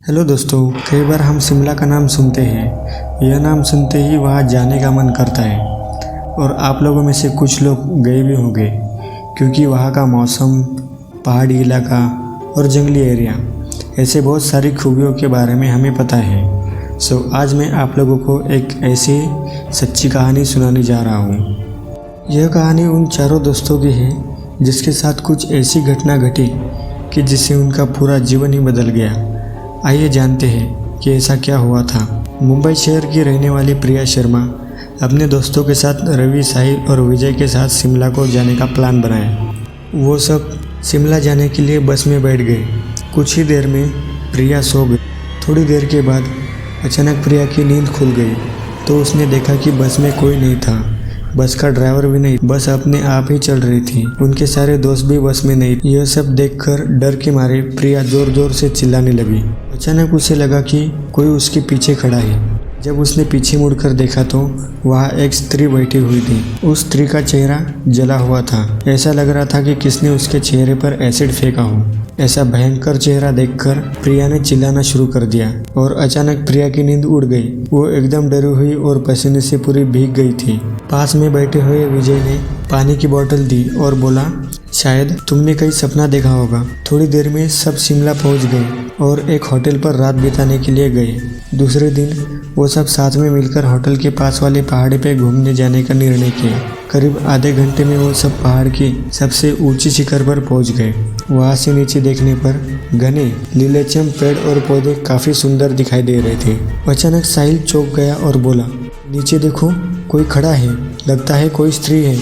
Hello दोस्तों, कई बार हम शिमला का नाम सुनते हैं। यह नाम सुनते ही वहाँ जाने का मन करता है और आप लोगों में से कुछ लोग गए भी होंगे, क्योंकि वहाँ का मौसम, पहाड़ी इलाका और जंगली एरिया ऐसे बहुत सारी खूबियों के बारे में हमें पता है। आज मैं आप लोगों को एक ऐसी सच्ची कहानी सुनाने जा रहा हूँ। यह कहानी उन चारों दोस्तों की है जिसके साथ कुछ ऐसी घटना घटी कि जिससे उनका पूरा जीवन ही बदल गया। आइए जानते हैं कि ऐसा क्या हुआ था। मुंबई शहर की रहने वाली प्रिया शर्मा अपने दोस्तों के साथ रवि, साहिल और विजय के साथ शिमला को जाने का प्लान बनाया। वो सब शिमला जाने के लिए बस में बैठ गए। कुछ ही देर में प्रिया सो गई। थोड़ी देर के बाद अचानक प्रिया की नींद खुल गई तो उसने देखा कि बस में कोई नहीं था। बस का ड्राइवर भी नहीं, बस अपने आप ही चल रही थी। उनके सारे दोस्त भी बस में नहीं। यह सब देखकर डर के मारे प्रिया जोर जोर से चिल्लाने लगी। अचानक उसे लगा कि कोई उसके पीछे खड़ा है। जब उसने पीछे मुड़कर देखा तो वहाँ एक स्त्री बैठी हुई थी। उस स्त्री का चेहरा जला हुआ था। ऐसा लग रहा था कि किसने उसके चेहरे पर एसिड फेंका हो। ऐसा भयंकर चेहरा देखकर प्रिया ने चिल्लाना शुरू कर दिया और अचानक प्रिया की नींद उड़ गई। वो एकदम डरी हुई और पसीने से पूरी भीग गई थी। पास में बैठे हुए विजय ने पानी की बोतल दी और बोला, शायद तुमने कहीं सपना देखा होगा। थोड़ी देर में सब शिमला पहुंच गए और एक होटल पर रात बिताने के लिए गए। दूसरे दिन वो सब साथ में मिलकर होटल के पास वाले पहाड़ी पे घूमने जाने का निर्णय किया। करीब आधे घंटे में वो सब पहाड़ की सबसे ऊंची शिखर पर पहुंच गए। वहां से नीचे देखने पर घने लीलेछम पेड़ और पौधे काफी सुंदर दिखाई दे रहे थे। अचानक साहिल चौंक गया और बोला, नीचे देखो, कोई खड़ा है, लगता है कोई स्त्री है।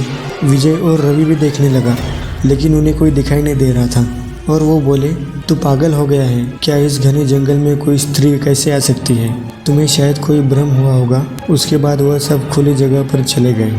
विजय और रवि भी देखने लगा, लेकिन उन्हें कोई दिखाई नहीं दे रहा था और वो बोले, तू पागल हो गया है क्या? इस घने जंगल में कोई स्त्री कैसे आ सकती है? तुम्हें शायद कोई भ्रम हुआ होगा। उसके बाद वह सब खुली जगह पर चले गए।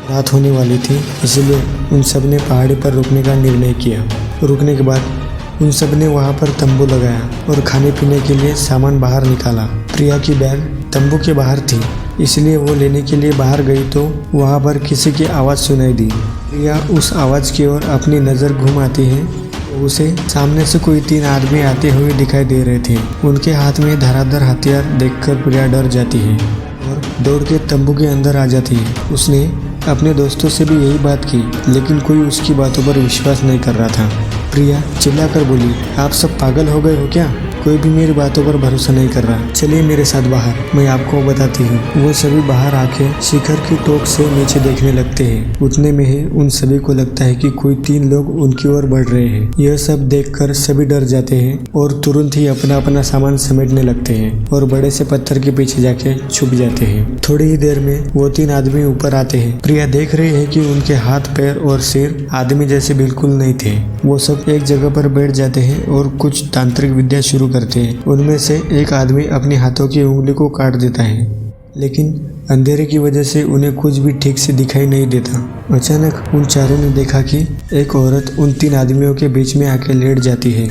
रात होने वाली थी, इसलिए उन सब ने पहाड़ी पर रुकने का निर्णय किया। रुकने के बाद उन सब ने वहाँ पर तंबू लगाया और खाने पीने के लिए सामान बाहर निकाला। प्रिया की बैग तंबू के बाहर थी, इसलिए वो लेने के लिए बाहर गई तो वहाँ पर किसी की आवाज़ सुनाई दी। प्रिया उस आवाज़ की ओर अपनी नज़र घुमाती है तो उसे सामने से कोई 3 आदमी आते हुए दिखाई दे रहे थे। उनके हाथ में धारादार हथियार देखकर प्रिया डर जाती है और दौड़ के तंबू के अंदर आ जाती है। उसने अपने दोस्तों से भी यही बात की, लेकिन कोई उसकी बातों पर विश्वास नहीं कर रहा था। प्रिया चिल्लाकर बोली, आप सब पागल हो गए हो क्या? कोई भी मेरी बातों पर भरोसा नहीं कर रहा। चलिए मेरे साथ बाहर, मैं आपको बताती हूँ। वो सभी बाहर आके शिखर की टोक से नीचे देखने लगते हैं। उतने में ही उन सभी को लगता है कि कोई 3 लोग उनकी ओर बढ़ रहे हैं। यह सब देखकर सभी डर जाते हैं और तुरंत ही अपना अपना सामान समेटने लगते हैं और बड़े से पत्थर के पीछे जाके छुप जाते हैं। थोड़ी ही देर में वो 3 आदमी ऊपर आते हैं। प्रिया देख रही है कि उनके हाथ, पैर और सिर आदमी जैसे बिल्कुल नहीं थे। वो सब एक जगह पर बैठ जाते हैं और कुछ तांत्रिक विद्या शुरू करते हैं। उनमें से एक आदमी अपने हाथों की उंगली को काट देता है, लेकिन अंधेरे की वजह से उन्हें कुछ भी ठीक से दिखाई नहीं देता। अचानक उन चारों ने देखा कि एक औरत उन 3 आदमियों के बीच में आके लेट जाती है।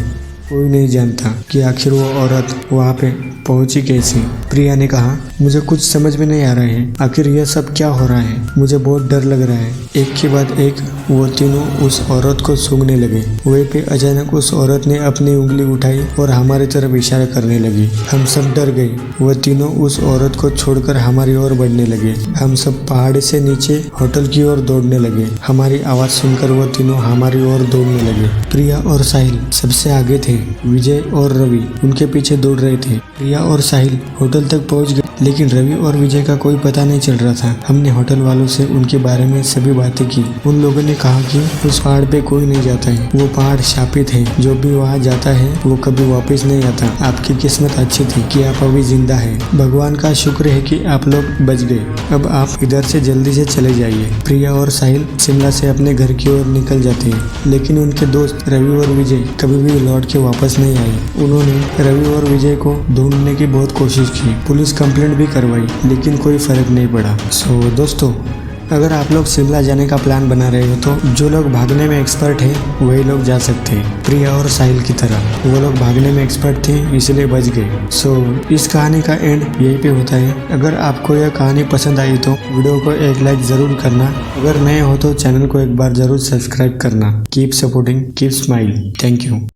कोई नहीं जानता कि आखिर वो औरत वहाँ पे पहुंची कैसे। प्रिया ने कहा, मुझे कुछ समझ में नहीं आ रहा है, आखिर यह सब क्या हो रहा है? मुझे बहुत डर लग रहा है। एक के बाद एक वो तीनों उस औरत को सूंघने लगे। वहीं पे अचानक उस औरत ने अपनी उंगली उठाई और हमारी तरफ इशारा करने लगी। हम सब डर गए। वह तीनों उस औरत को छोड़कर हमारी ओर बढ़ने लगे। हम सब पहाड़ी से नीचे होटल की ओर दौड़ने लगे। हमारी आवाज़ सुनकर वह तीनों हमारी ओर दौड़ने लगे। प्रिया और साहिल सबसे आगे थे। विजय और रवि उनके पीछे दौड़ रहे थे। प्रिया और साहिल होटल तक पहुंच गए, लेकिन रवि और विजय का कोई पता नहीं चल रहा था। हमने होटल वालों से उनके बारे में सभी बातें की। उन लोगों ने कहा कि उस पहाड़ पे कोई नहीं जाता है, वो पहाड़ शापित है। जो भी वहाँ जाता है वो कभी वापस नहीं आता। आपकी किस्मत अच्छी थी कि आप अभी जिंदा है। भगवान का शुक्र है कि आप लोग बच गए। अब आप इधर से जल्दी से चले जाइए। प्रिया और साहिल शिमला से अपने घर की ओर निकल जाते हैं, लेकिन उनके दोस्त रवि और विजय कभी भी लौट के वापस नहीं आए। उन्होंने रवि और विजय को ढूंढने की बहुत कोशिश की, पुलिस कंप्लेंट भी करवाई, लेकिन कोई फर्क नहीं पड़ा। दोस्तों, अगर आप लोग शिमला जाने का प्लान बना रहे हो तो जो लोग भागने में एक्सपर्ट हैं वही लोग जा सकते हैं। प्रिया और साहिल की तरह वो लोग भागने में एक्सपर्ट थे, इसलिए बच गए। इस कहानी का एंड यहीं पे होता है। अगर आपको यह कहानी पसंद आई तो वीडियो को एक लाइक जरूर करना। अगर नए हो तो चैनल को एक बार जरूर सब्सक्राइब करना। Keep supporting, keep smile. Thank you.